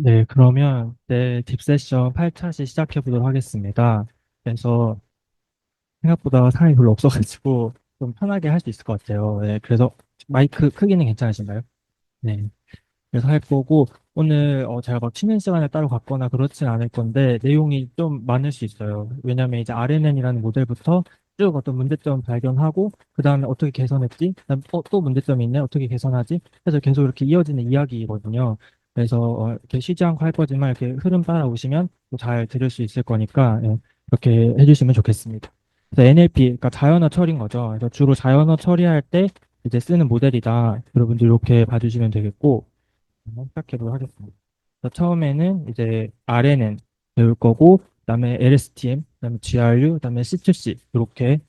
네, 그러면 딥 세션 8차시 시작해 보도록 하겠습니다. 그래서 생각보다 사람이 별로 없어가지고 좀 편하게 할 수 있을 것 같아요. 네, 그래서 마이크 크기는 괜찮으신가요? 네. 그래서 할 거고, 오늘 제가 막 쉬는 시간을 따로 갖거나 그렇진 않을 건데, 내용이 좀 많을 수 있어요. 왜냐면 이제 RNN이라는 모델부터 쭉 어떤 문제점 발견하고, 그 다음에 어떻게 개선했지? 그다음에 또 문제점이 있네? 어떻게 개선하지? 그래서 계속 이렇게 이어지는 이야기거든요. 그래서 이렇게 쉬지 않고 할 거지만 이렇게 흐름 따라오시면 또 잘 들을 수 있을 거니까, 예, 이렇게 해주시면 좋겠습니다. 그래서 NLP, 그러니까 자연어 처리인 거죠. 그래서 주로 자연어 처리할 때 이제 쓰는 모델이다. 여러분들 이렇게 봐주시면 되겠고, 한번 시작해보도록 하겠습니다. 그래서 처음에는 이제 RNN 배울 거고, 그다음에 LSTM, 그다음에 GRU, 그다음에 C2C 이렇게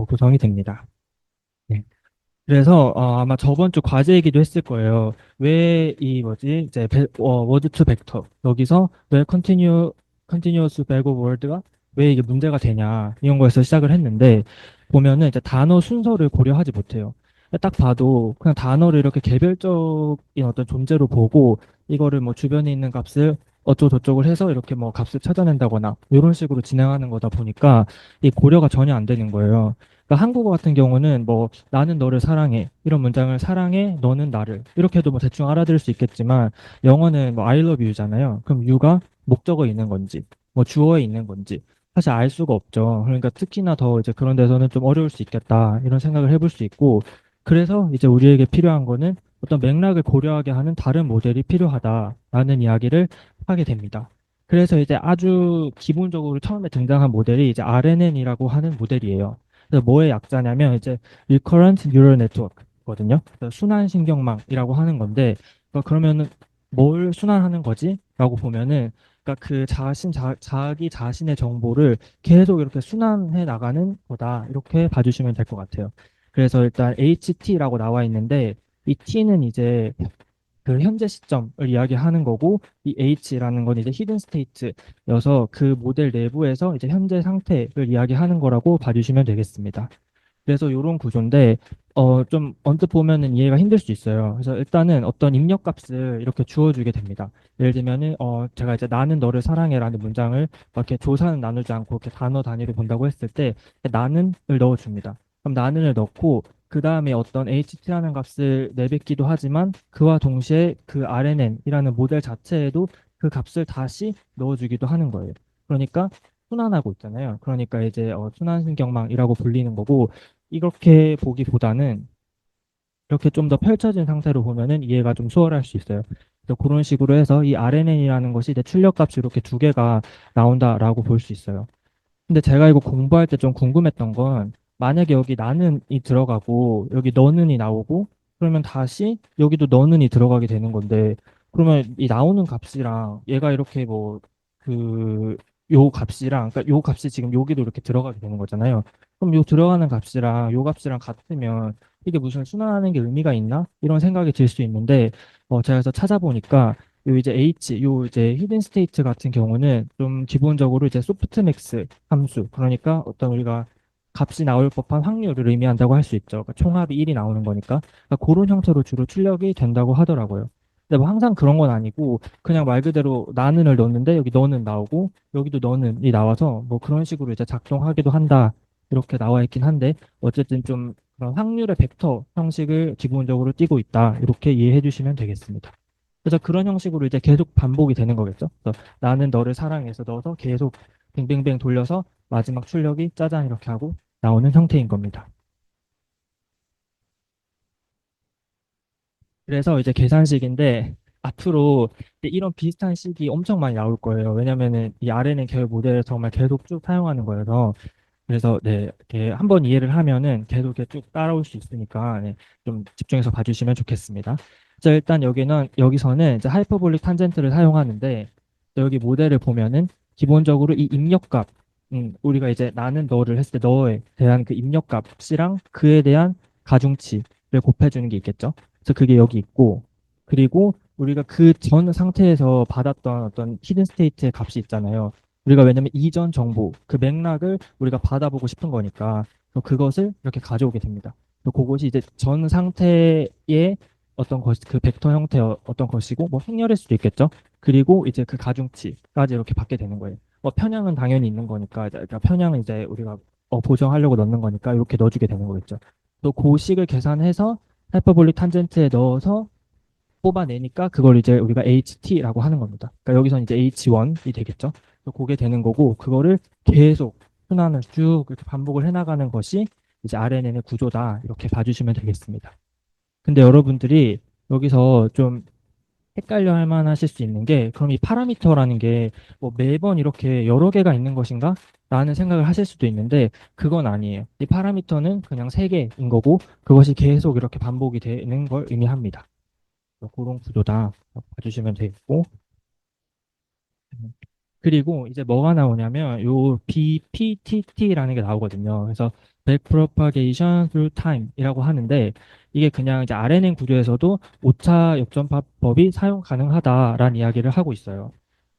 구성이 됩니다. 네. 그래서 아마 저번 주 과제 얘기도 했을 거예요. 왜 이 뭐지 이제 워드 투 벡터 여기서 왜 컨티뉴어스 백 오브 월드가 왜 이게 문제가 되냐 이런 거에서 시작을 했는데 보면은 이제 단어 순서를 고려하지 못해요. 딱 봐도 그냥 단어를 이렇게 개별적인 어떤 존재로 보고 이거를 뭐 주변에 있는 값을 어쩌고저쩌고 해서 이렇게 뭐 값을 찾아낸다거나 이런 식으로 진행하는 거다 보니까 이 고려가 전혀 안 되는 거예요. 그러니까 한국어 같은 경우는 뭐 나는 너를 사랑해 이런 문장을 사랑해 너는 나를 이렇게 해도 뭐 대충 알아들을 수 있겠지만 영어는 뭐 I love you잖아요. 그럼 you가 목적어에 있는 건지 뭐 주어에 있는 건지 사실 알 수가 없죠. 그러니까 특히나 더 이제 그런 데서는 좀 어려울 수 있겠다 이런 생각을 해볼 수 있고 그래서 이제 우리에게 필요한 거는 어떤 맥락을 고려하게 하는 다른 모델이 필요하다라는 이야기를 하게 됩니다. 그래서 이제 아주 기본적으로 처음에 등장한 모델이 이제 RNN이라고 하는 모델이에요. 그래서 뭐의 약자냐면 이제 Recurrent Neural Network거든요. 그래서 순환신경망이라고 하는 건데 그러면은 뭘 순환하는 거지? 라고 보면은 그러니까 그 자기 자신의 정보를 계속 이렇게 순환해 나가는 거다. 이렇게 봐주시면 될 것 같아요. 그래서 일단 HT라고 나와 있는데 이 T는 이제 그 현재 시점을 이야기하는 거고 이 H라는 건 이제 히든 스테이트여서 그 모델 내부에서 이제 현재 상태를 이야기하는 거라고 봐주시면 되겠습니다. 그래서 이런 구조인데 좀 언뜻 보면은 이해가 힘들 수 있어요. 그래서 일단은 어떤 입력 값을 이렇게 주어주게 됩니다. 예를 들면은 제가 이제 나는 너를 사랑해라는 문장을 이렇게 조사는 나누지 않고 이렇게 단어 단위로 본다고 했을 때 나는을 넣어줍니다. 그럼 나는을 넣고 그 다음에 어떤 HT라는 값을 내뱉기도 하지만 그와 동시에 그 RNN이라는 모델 자체에도 그 값을 다시 넣어주기도 하는 거예요. 그러니까 순환하고 있잖아요. 그러니까 이제 순환신경망이라고 불리는 거고 이렇게 보기보다는 이렇게 좀 더 펼쳐진 상태로 보면은 이해가 좀 수월할 수 있어요. 그래서 그런 식으로 해서 이 RNN이라는 것이 이제 출력값이 이렇게 두 개가 나온다라고 볼 수 있어요. 근데 제가 이거 공부할 때 좀 궁금했던 건 만약에 여기 나는이 들어가고 여기 너는이 나오고 그러면 다시 여기도 너는이 들어가게 되는 건데 그러면 이 나오는 값이랑 얘가 이렇게 뭐 그 요 값이랑 그러니까 요 값이 지금 여기도 이렇게 들어가게 되는 거잖아요. 그럼 요 들어가는 값이랑 요 값이랑 같으면 이게 무슨 순환하는 게 의미가 있나? 이런 생각이 들 수 있는데 제가 그래서 찾아보니까 요 이제 요 이제 히든 스테이트 같은 경우는 좀 기본적으로 이제 소프트맥스 함수 그러니까 어떤 우리가 값이 나올 법한 확률을 의미한다고 할 수 있죠. 그러니까 총합이 1이 나오는 거니까. 그러니까 그런 형태로 주로 출력이 된다고 하더라고요. 근데 뭐 항상 그런 건 아니고 그냥 말 그대로 나는을 넣는데 여기 너는 나오고 여기도 너는이 나와서 뭐 그런 식으로 이제 작동하기도 한다. 이렇게 나와 있긴 한데 어쨌든 좀 그런 확률의 벡터 형식을 기본적으로 띠고 있다. 이렇게 이해해 주시면 되겠습니다. 그래서 그런 형식으로 이제 계속 반복이 되는 거겠죠. 그래서 나는 너를 사랑해서 넣어서 계속 뱅뱅뱅 돌려서 마지막 출력이 짜잔 이렇게 하고 나오는 형태인 겁니다. 그래서 이제 계산식인데 앞으로 이제 이런 비슷한 식이 엄청 많이 나올 거예요. 왜냐면은 이 아래는 계열 모델을 정말 계속 쭉 사용하는 거여서 그래서 네, 이렇게 한번 이해를 하면은 계속 이렇게 쭉 따라올 수 있으니까 네, 좀 집중해서 봐주시면 좋겠습니다. 자, 일단 여기서는 이제 하이퍼볼릭 탄젠트를 사용하는데 여기 모델을 보면은 기본적으로 이 입력값, 우리가 이제 나는 너를 했을 때 너에 대한 그 입력값이랑 그에 대한 가중치를 곱해주는 게 있겠죠. 그래서 그게 여기 있고 그리고 우리가 그 전 상태에서 받았던 어떤 히든 스테이트의 값이 있잖아요. 우리가 왜냐면 이전 정보, 그 맥락을 우리가 받아보고 싶은 거니까 그것을 이렇게 가져오게 됩니다. 그것이 이제 전 상태의 어떤 것, 그 벡터 형태의 어떤 것이고, 뭐 행렬일 수도 있겠죠. 그리고 이제 그 가중치까지 이렇게 받게 되는 거예요. 편향은 당연히 있는 거니까, 그러니까 편향은 이제 우리가 보정하려고 넣는 거니까 이렇게 넣어주게 되는 거겠죠. 또 고식을 계산해서 하이퍼볼릭 탄젠트에 넣어서 뽑아내니까 그걸 이제 우리가 HT라고 하는 겁니다. 그러니까 여기서는 이제 H1이 되겠죠. 그게 되는 거고, 그거를 계속 순환을 쭉 이렇게 반복을 해나가는 것이 이제 RNN의 구조다. 이렇게 봐주시면 되겠습니다. 근데 여러분들이 여기서 좀 헷갈려 할 만하실 수 있는 게, 그럼 이 파라미터라는 게 뭐 매번 이렇게 여러 개가 있는 것인가? 라는 생각을 하실 수도 있는데, 그건 아니에요. 이 파라미터는 그냥 세 개인 거고, 그것이 계속 이렇게 반복이 되는 걸 의미합니다. 그런 구조다. 봐주시면 되겠고. 그리고 이제 뭐가 나오냐면 요 BPTT라는 게 나오거든요. 그래서 Backpropagation Through Time이라고 하는데, 이게 그냥 이제 RNN 구조에서도 오차 역전파법이 사용 가능하다라는 이야기를 하고 있어요.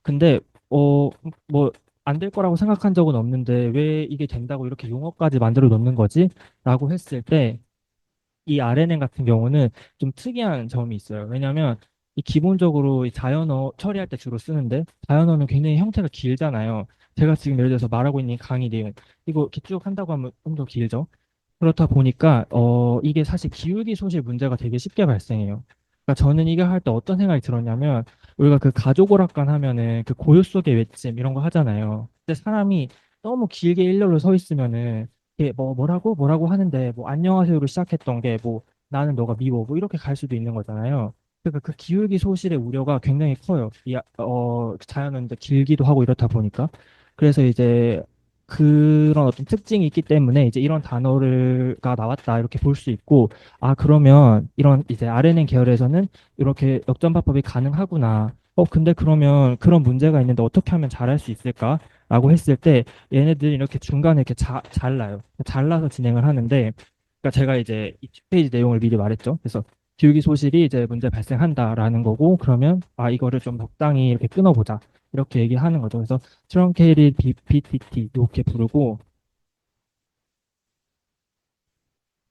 근데 뭐 안 될 거라고 생각한 적은 없는데 왜 이게 된다고 이렇게 용어까지 만들어 놓는 거지? 라고 했을 때, 이 RNN 같은 경우는 좀 특이한 점이 있어요. 왜냐하면 이 기본적으로 이 자연어 처리할 때 주로 쓰는데, 자연어는 굉장히 형태가 길잖아요. 제가 지금 예를 들어서 말하고 있는 이 강의 내용, 이거 이렇게 쭉 한다고 하면 좀 더 길죠. 그렇다 보니까 이게 사실 기울기 소실 문제가 되게 쉽게 발생해요. 그러니까 저는 이거 할 때 어떤 생각이 들었냐면, 우리가 그 가족 오락관 하면은 그 고요 속의 외침 이런 거 하잖아요. 근데 사람이 너무 길게 일렬로 서 있으면은 이게 뭐라고 하는데, 뭐 안녕하세요로 시작했던 게 뭐 나는 너가 미워 뭐 이렇게 갈 수도 있는 거잖아요. 그러니까 그 기울기 소실의 우려가 굉장히 커요. 자연은 이제 길기도 하고 이렇다 보니까. 그래서 이제 그런 어떤 특징이 있기 때문에 이제 이런 단어가 나왔다 이렇게 볼 수 있고, 아 그러면 이런 이제 RNN 계열에서는 이렇게 역전파법이 가능하구나. 근데 그러면 그런 문제가 있는데 어떻게 하면 잘할 수 있을까라고 했을 때, 얘네들이 이렇게 중간에 이렇게 잘라요. 잘라서 진행을 하는데, 그러니까 제가 이제 이 뒷페이지 내용을 미리 말했죠. 그래서 기울기 소실이 이제 문제 발생한다라는 거고, 그러면 이거를 좀 적당히 이렇게 끊어보자 이렇게 얘기하는 거죠. 그래서 트렁케이ted BPTT 이렇게 부르고,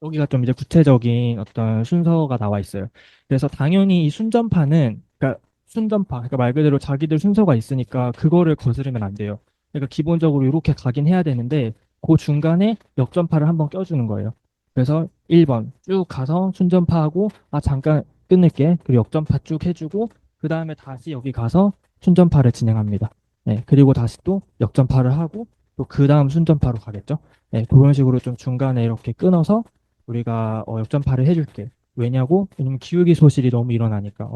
여기가 좀 이제 구체적인 어떤 순서가 나와 있어요. 그래서 당연히 이 순전파는, 그러니까 순전파, 그러니까 말 그대로 자기들 순서가 있으니까 그거를 거스르면 안 돼요. 그러니까 기본적으로 이렇게 가긴 해야 되는데, 그 중간에 역전파를 한번 껴주는 거예요. 그래서 1번 쭉 가서 순전파하고, 잠깐 끊을게. 그리고 역전파 쭉 해주고, 그 다음에 다시 여기 가서 순전파를 진행합니다. 네, 그리고 다시 또 역전파를 하고, 또 그 다음 순전파로 가겠죠. 네, 그런 식으로 좀 중간에 이렇게 끊어서 우리가 역전파를 해줄게. 왜냐면 기울기 소실이 너무 일어나니까.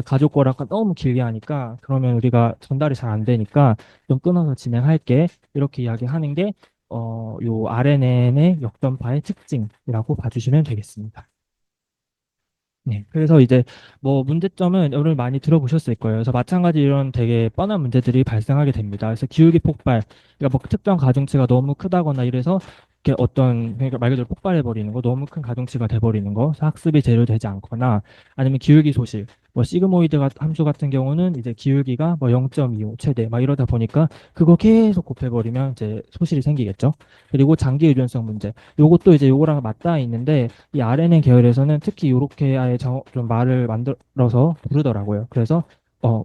가족 거라가 너무 길게 하니까, 그러면 우리가 전달이 잘 안 되니까 좀 끊어서 진행할게. 이렇게 이야기하는 게 요 RNN의 역전파의 특징이라고 봐주시면 되겠습니다. 네, 그래서 이제 뭐 문제점은 오늘 많이 들어보셨을 거예요. 그래서 마찬가지 이런 되게 뻔한 문제들이 발생하게 됩니다. 그래서 기울기 폭발, 그러니까 뭐 특정 가중치가 너무 크다거나 이래서 이렇게 그러니까 말 그대로 폭발해 버리는 거, 너무 큰 가중치가 돼 버리는 거, 그래서 학습이 제대로 되지 않거나, 아니면 기울기 소실, 뭐 시그모이드 함수 같은 경우는 이제 기울기가 뭐 0.25 최대 막 이러다 보니까 그거 계속 곱해버리면 이제 소실이 생기겠죠. 그리고 장기 의존성 문제, 요것도 이제 요거랑 맞닿아 있는데, 이 RNN 계열에서는 특히 이렇게 아예 좀 말을 만들어서 부르더라고요. 그래서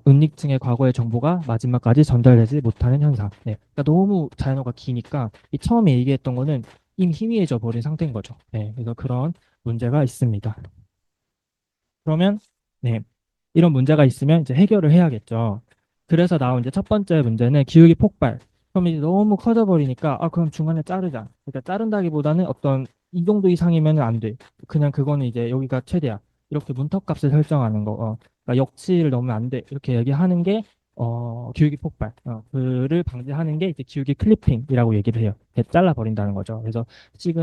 은닉층의 과거의 정보가 마지막까지 전달되지 못하는 현상. 네. 그러니까 너무 자연어가 기니까 이 처음에 얘기했던 거는 이미 희미해져 버린 상태인 거죠. 네. 그래서 그런 문제가 있습니다. 그러면 네. 이런 문제가 있으면 이제 해결을 해야겠죠. 그래서 나온 이제 첫 번째 문제는 기울기 폭발. 그럼 이제 너무 커져 버리니까 그럼 중간에 자르자. 그러니까 자른다기보다는 어떤 이 정도 이상이면 안 돼. 그냥 그거는 이제 여기가 최대야. 이렇게 문턱값을 설정하는 거. 그러니까 역치를 넣으면 안 돼. 이렇게 얘기하는 게 기울기 폭발. 그를 방지하는 게 이제 기울기 클리핑이라고 얘기를 해요. 이렇게 잘라 버린다는 거죠. 그래서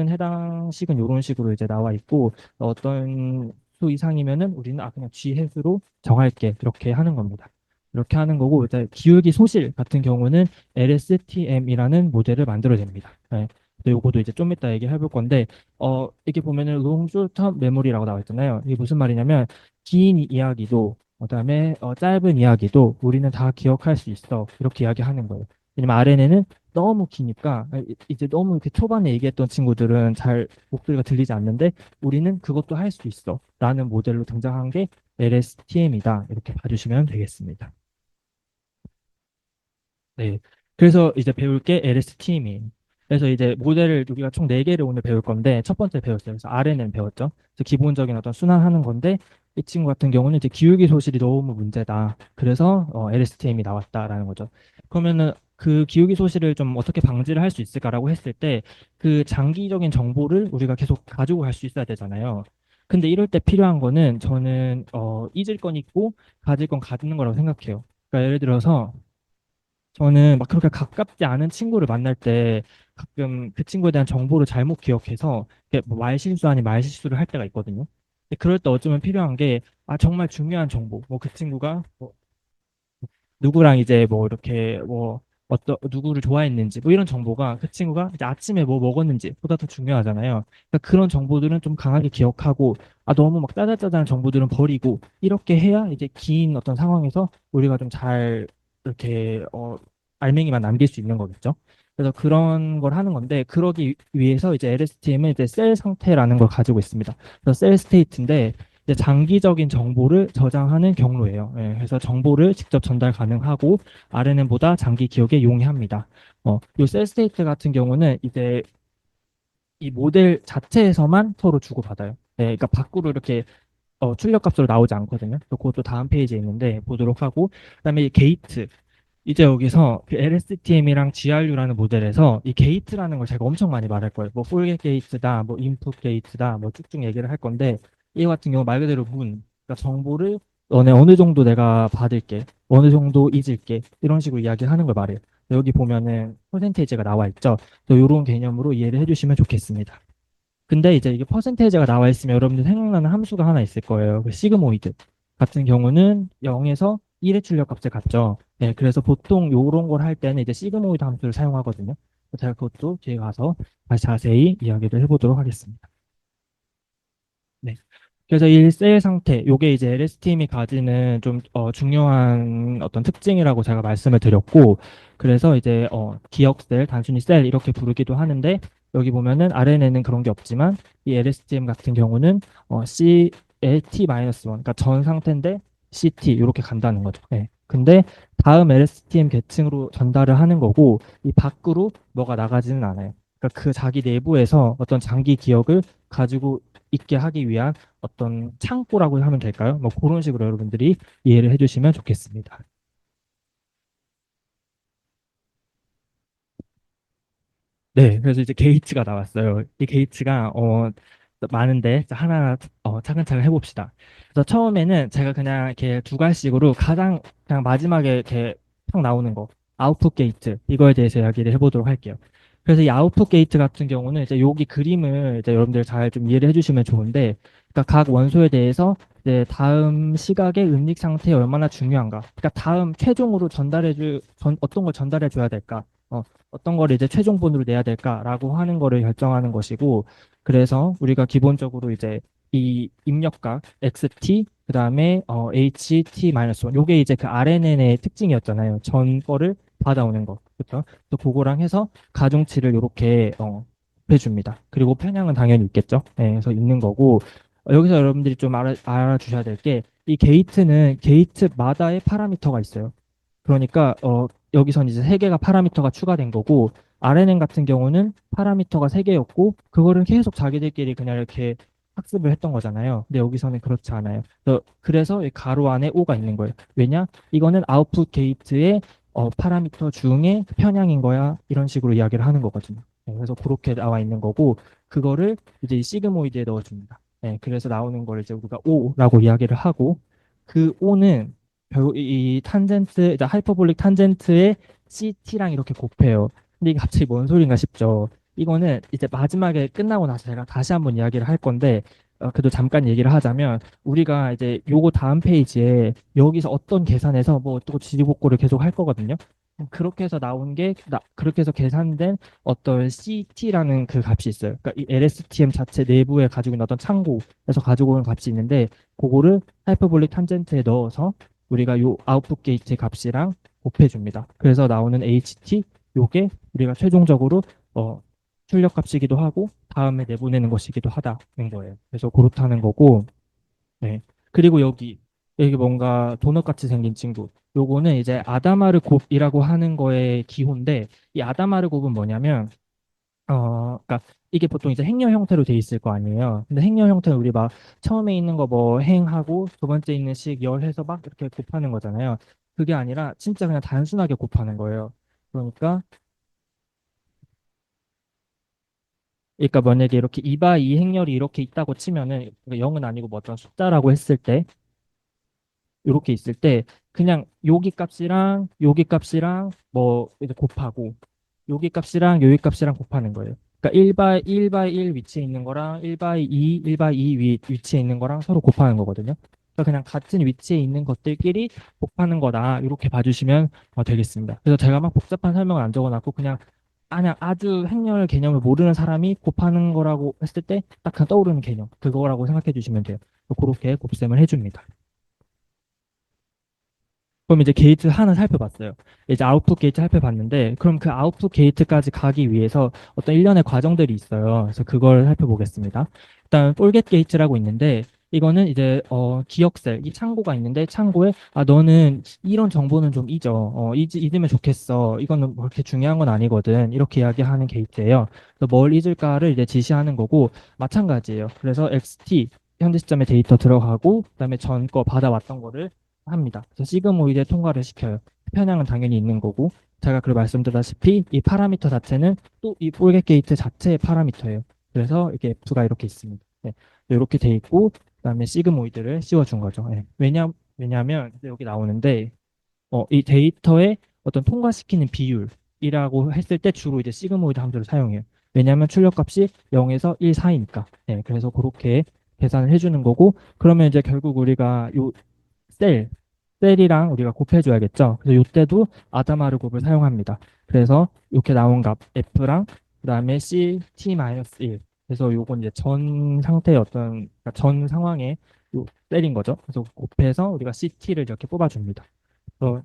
해당 식은 이런 식으로 이제 나와 있고, 어떤 수 이상이면은 우리는 그냥 G 해수로 정할게 이렇게 하는 겁니다. 이렇게 하는 거고, 일단 기울기 소실 같은 경우는 LSTM이라는 모델을 만들어냅니다. 네. 요거도 이제 좀 이따 얘기해 볼 건데, 이게 보면은 long short memory라고 나와 있잖아요. 이게 무슨 말이냐면 긴 이야기도 그다음에 짧은 이야기도 우리는 다 기억할 수 있어 이렇게 이야기하는 거예요. 왜냐면 RNN은 너무 기니까 이제 너무 이렇게 초반에 얘기했던 친구들은 잘 목소리가 들리지 않는데 우리는 그것도 할 수 있어 라는 모델로 등장한 게 LSTM이다. 이렇게 봐주시면 되겠습니다. 네. 그래서 이제 배울 게 LSTM이에요. 그래서 이제 모델을 우리가 총 4개를 오늘 배울 건데 첫 번째 배웠어요. 그래서 RNN 배웠죠. 그래서 기본적인 어떤 순환하는 건데 이 친구 같은 경우는 이제 기울기 소실이 너무 문제다. 그래서 LSTM이 나왔다라는 거죠. 그러면은 그 기울기 소실을 좀 어떻게 방지를 할 수 있을까라고 했을 때 그 장기적인 정보를 우리가 계속 가지고 갈 수 있어야 되잖아요. 근데 이럴 때 필요한 거는 저는 잊을 건 잊고 가질 건 갖는 거라고 생각해요. 그러니까 예를 들어서 저는 막 그렇게 가깝지 않은 친구를 만날 때 가끔 그 친구에 대한 정보를 잘못 기억해서 이렇게 뭐 말실수 아닌 말실수를 할 때가 있거든요. 근데 그럴 때 어쩌면 필요한 게, 아, 정말 중요한 정보. 뭐 그 친구가 뭐 누구랑 이제 뭐 이렇게 뭐 누구를 좋아했는지 뭐 이런 정보가 그 친구가 이제 아침에 뭐 먹었는지 보다 더 중요하잖아요. 그러니까 그런 정보들은 좀 강하게 기억하고 아 너무 막 짜잘짜잘한 정보들은 버리고 이렇게 해야 이제 긴 어떤 상황에서 우리가 좀 잘 이렇게 알맹이만 남길 수 있는 거겠죠. 그래서 그런 걸 하는 건데 그러기 위해서 이제 LSTM은 이제 셀 상태라는 걸 가지고 있습니다. 그래서 셀 스테이트인데 이제 장기적인 정보를 저장하는 경로예요. 예, 그래서 정보를 직접 전달 가능하고 RNN보다 장기 기억에 용이합니다. 이 셀 스테이트 같은 경우는 이제 이 모델 자체에서만 서로 주고받아요. 예, 그러니까 밖으로 이렇게 출력값으로 나오지 않거든요. 그것도 다음 페이지에 있는데 보도록 하고 그다음에 이 게이트 이제 여기서 그 LSTM이랑 GRU라는 모델에서 이 게이트라는 걸 제가 엄청 많이 말할 거예요. 뭐 폴 게이트다, 뭐 인풋 게이트다, 뭐 쭉쭉 얘기를 할 건데 이 같은 경우 말 그대로 그러니까 정보를 너네 어느 정도 내가 받을게, 어느 정도 잊을게 이런 식으로 이야기하는 걸 말해요. 여기 보면은 퍼센테이지가 나와 있죠. 이런 개념으로 이해를 해주시면 좋겠습니다. 근데 이제 이게 퍼센테이지가 나와 있으면 여러분들 생각나는 함수가 하나 있을 거예요. 그 시그모이드 같은 경우는 0에서 1의 출력값을 갖죠. 네, 그래서 보통 요런 걸 할 때는 이제 시그모이드 함수를 사용하거든요. 제가 그것도 뒤에 가서 다시 자세히 이야기를 해보도록 하겠습니다. 네. 그래서 이 셀 상태, 요게 이제 LSTM이 가지는 좀 중요한 어떤 특징이라고 제가 말씀을 드렸고, 그래서 이제 기억 셀, 단순히 셀 이렇게 부르기도 하는데 여기 보면은 RNN은 그런 게 없지만 이 LSTM 같은 경우는 CLT-1, 그러니까 전 상태인데 CT 이렇게 간다는 거죠. 네. 근데 다음 LSTM 계층으로 전달을 하는 거고 이 밖으로 뭐가 나가지는 않아요. 그러니까 그 자기 내부에서 어떤 장기 기억을 가지고 있게 하기 위한 어떤 창고라고 하면 될까요? 뭐 그런 식으로 여러분들이 이해를 해주시면 좋겠습니다. 네, 그래서 이제 게이츠가 나왔어요. 이 게이츠가 많은데 하나하나 차근차근 해봅시다. 그래서 처음에는 제가 그냥 이렇게 두 갈씩으로 가장 그냥 마지막에 이렇게 탁 나오는 거 아웃풋 게이트 이거에 대해서 이야기를 해보도록 할게요. 그래서 이 아웃풋 게이트 같은 경우는 이제 여기 그림을 이제 여러분들 잘 좀 이해를 해주시면 좋은데, 그러니까 각 원소에 대해서 이제 다음 시각의 응립 상태에 얼마나 중요한가, 그러니까 다음 최종으로 어떤 걸 전달해 줘야 될까, 어떤 걸 이제 최종본으로 내야 될까라고 하는 거를 결정하는 것이고, 그래서 우리가 기본적으로 이제 이 입력각 XT 그다음에 HT-1 요게 이제 그 RNN의 특징이었잖아요. 전 거를 받아오는 거. 그렇죠? 또 그거랑 해서 가중치를 이렇게 해줍니다. 그리고 편향은 당연히 있겠죠. 네, 그래서 있는 거고 여기서 여러분들이 좀 알아주셔야 될 게 이 게이트는 게이트마다의 파라미터가 있어요. 그러니까 여기선 이제 세 개가 파라미터가 추가된 거고 RNN 같은 경우는 파라미터가 세 개였고 그거를 계속 자기들끼리 그냥 이렇게 학습을 했던 거잖아요. 근데 여기서는 그렇지 않아요. 그래서 이 가로 안에 O가 있는 거예요. 왜냐? 이거는 아웃풋 게이트의 파라미터 중에 편향인 거야. 이런 식으로 이야기를 하는 거거든요. 네, 그래서 그렇게 나와 있는 거고 그거를 이제 이 시그모이드에 넣어줍니다. 네, 그래서 나오는 걸 이제 우리가 O라고 이야기를 하고 그 O는 이 탄젠트, 하이퍼볼릭 탄젠트의 CT랑 이렇게 곱해요. 근데 이게 갑자기 뭔 소린가 싶죠. 이거는 이제 마지막에 끝나고 나서 제가 다시 한번 이야기를 할 건데, 그래도 잠깐 얘기를 하자면, 우리가 이제 요거 다음 페이지에 여기서 어떤 계산에서 뭐 또 지지복구를 계속 할 거거든요. 그렇게 해서 나온 게, 그렇게 해서 계산된 어떤 CT라는 그 값이 있어요. 그러니까 이 LSTM 자체 내부에 가지고 있는 어떤 창고에서 가지고 오는 값이 있는데, 그거를 하이퍼볼릭 탄젠트에 넣어서 우리가 요 아웃풋 게이트 값이랑 곱해줍니다. 그래서 나오는 HT 요게 우리가 최종적으로 어, 출력값이기도 하고 다음에 내보내는 것이기도 하다는 거예요. 그래서 그렇다는 거고, 네. 그리고 여기 뭔가 도넛 같이 생긴 친구. 요거는 이제 아다마르 곱이라고 하는 거의 기호인데, 이 아다마르 곱은 뭐냐면, 그러니까 이게 보통 이제 행렬 형태로 돼 있을 거 아니에요. 근데 행렬 형태는 우리 막 처음에 있는 거 뭐 행하고 두 번째 있는 식 열해서 막 이렇게 곱하는 거잖아요. 그게 아니라 진짜 그냥 단순하게 곱하는 거예요. 그러니까 만약에 이렇게 2바 2 행렬이 이렇게 있다고 치면은 0은 아니고 뭐 어떤 숫자라고 했을 때 이렇게 있을 때 그냥 여기 값이랑 여기 값이랑 뭐 이제 곱하고 여기 값이랑 여기 값이랑 곱하는 거예요. 그러니까 1바이 1 위치에 있는 거랑 1바이 2, 1바이 2 위치에 있는 거랑 서로 곱하는 거거든요. 그러니까 그냥 같은 위치에 있는 것들끼리 곱하는 거다. 이렇게 봐주시면 되겠습니다. 그래서 제가 막 복잡한 설명을 안 적어놨고 그냥 아주 행렬 개념을 모르는 사람이 곱하는 거라고 했을 때 딱 그냥 떠오르는 개념 그거라고 생각해 주시면 돼요. 그렇게 곱셈을 해줍니다. 그럼 이제 게이트 하나 살펴봤어요. 이제 아웃풋 게이트 살펴봤는데, 그럼 그 아웃풋 게이트까지 가기 위해서 어떤 일련의 과정들이 있어요. 그래서 그걸 살펴보겠습니다. 일단 폴겟 게이트라고 있는데, 이거는 이제 기억셀, 이 창고가 있는데 창고에 너는 이런 정보는 좀 잊어. 잊으면 좋겠어. 이거는 뭐 그렇게 중요한 건 아니거든. 이렇게 이야기하는 게이트예요. 그래서 뭘 잊을까를 이제 지시하는 거고 마찬가지예요. 그래서 XT 현재 시점에 데이터 들어가고 그다음에 전 거 받아왔던 거를 합니다. 그래서 시그모이드에 통과를 시켜요. 편향은 당연히 있는 거고 제가 그 말씀드렸다시피 이 파라미터 자체는 또 이 폴겟 게이트 자체의 파라미터예요. 그래서 이게 F가 이렇게 있습니다. 네. 이렇게 돼 있고 그다음에 시그모이드를 씌워준 거죠. 네. 왜냐하면 여기 나오는데 이 데이터의 어떤 통과시키는 비율이라고 했을 때 주로 이제 시그모이드 함수를 사용해요. 왜냐하면 출력값이 0에서 1 사이니까. 네, 그래서 그렇게 계산을 해주는 거고 그러면 이제 결국 우리가 요 셀, 셀이랑 우리가 곱해줘야겠죠. 그래서 이때도 아다마르 곱을 사용합니다. 그래서 이렇게 나온 값 F랑 그다음에 C T-1 그래서 요건 이제 전 상태의 그러니까 전 상황의 요 셀인 거죠. 그래서 곱해서 우리가 CT를 이렇게 뽑아줍니다. 그래서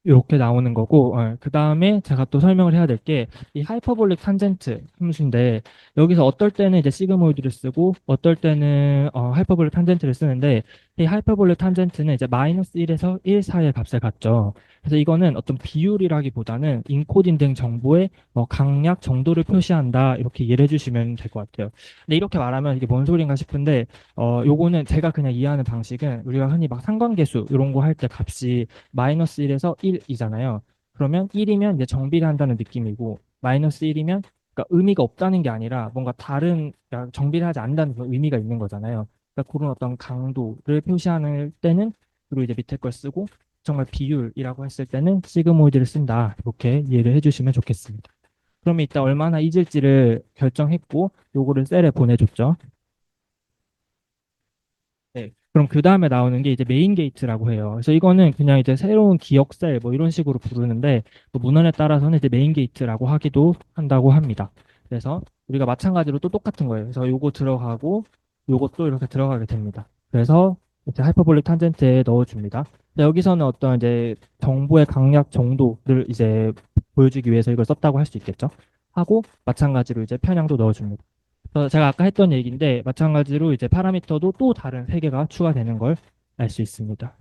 이렇게 나오는 거고, 그 다음에 제가 또 설명을 해야 될 게, 이 하이퍼볼릭 탄젠트 함수인데, 여기서 어떨 때는 이제 시그모이드를 쓰고, 어떨 때는 하이퍼볼릭 탄젠트를 쓰는데, 이 하이퍼볼릭 탄젠트는 이제 마이너스 1에서 1 사이의 값을 갖죠. 그래서 이거는 어떤 비율이라기보다는 인코딩 등 정보의 강약 정도를 표시한다. 이렇게 이해를 해주시면 될 것 같아요. 근데 이렇게 말하면 이게 뭔 소린가 싶은데, 요거는 제가 그냥 이해하는 방식은 우리가 흔히 막 상관계수 이런 거 할 때 값이 마이너스 1에서 1이잖아요. 그러면 1이면 이제 정비를 한다는 느낌이고 마이너스 1이면 그러니까 의미가 없다는 게 아니라 뭔가 다른 그러니까 정비를 하지 않는다는 그런 의미가 있는 거잖아요. 그러니까 그런 어떤 강도를 표시하는 때는 그리고 이제 밑에 걸 쓰고 정말 비율이라고 했을 때는 시그모이드를 쓴다. 이렇게 이해를 해주시면 좋겠습니다. 그러면 이따 얼마나 잊을지를 결정했고 요거를 셀에 보내줬죠. 네. 그럼 그 다음에 나오는 게 이제 메인 게이트라고 해요. 그래서 이거는 그냥 이제 새로운 기억셀 뭐 이런 식으로 부르는데 뭐 문헌에 따라서는 이제 메인 게이트라고 하기도 한다고 합니다. 그래서 우리가 마찬가지로 또 똑같은 거예요. 그래서 요거 들어가고 요것도 이렇게 들어가게 됩니다. 그래서 이제 하이퍼볼릭 탄젠트에 넣어줍니다. 근데 여기서는 어떤 이제 정보의 강약 정도를 이제 보여주기 위해서 이걸 썼다고 할 수 있겠죠. 하고 마찬가지로 이제 편향도 넣어줍니다. 제가 아까 했던 얘기인데 마찬가지로 이제 파라미터도 또 다른 세 개가 추가되는 걸 알 수 있습니다.